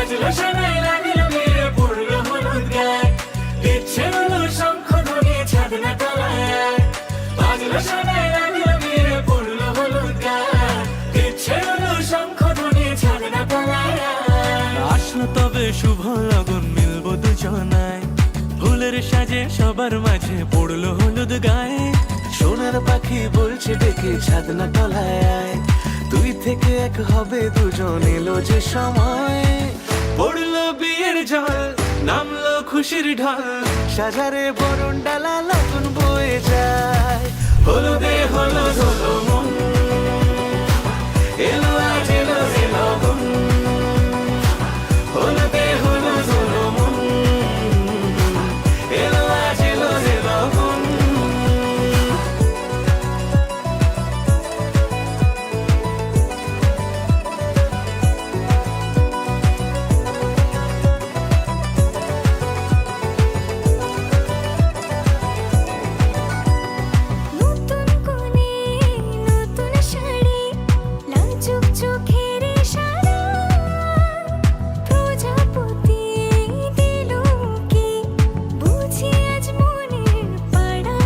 বাজলো শোনাই লাগলো বিয়ে পড়লো হলুদ গায়ে, দিচ্ছে হলো শঙ্খ ধ্বনি ছাদনা তলায়। বাজলো শোনাই লাগলো বিয়ে পড়লো হলুদ গায়ে, দিচ্ছে হলো শঙ্খ ধ্বনি ছাদনা তলায়। আসলো তবে শুভ লগন, মিলবো দুজনায়, ফুলের সাজে সবার মাঝে পড়লো হলুদ গায়ে। সোনার পাখি বলছে ডেকে ছাদনা তলায় আয়, দুই থেকে এক হবে দুজন, এলো যে সময়। পড়লো বিয়ের জল, নামলো খুশির ঢল, সাজারে বরণ ডালা লগন বয়ে যায়। হলুদে হলুদ হলো মন, এলো আজ এলো যে লগন। হলুদে হলুদ হলো মন, এলো আজ এলো যে লগন। নতুন কোণে নতুন শাড়ি, লাজুক চোখের ইশারা, প্রজাপতি দিল কি বুঝি আজ মনের পাড়া।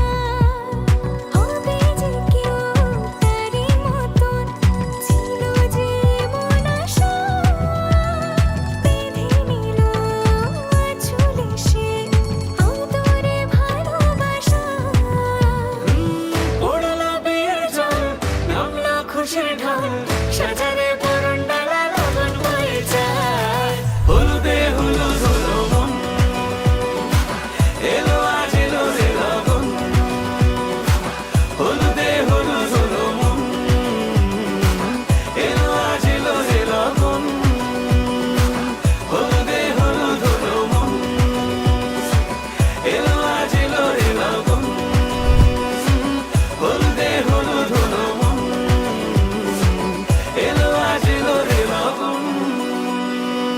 হবে যে কেউ তারই মতন, ছিল যে মন আশা, বেঁধে নিল আঁচলে সে আদরে ভালোবাসা। পড়লো বিয়ের জল, নামলো খুশির ঢল, সাজারে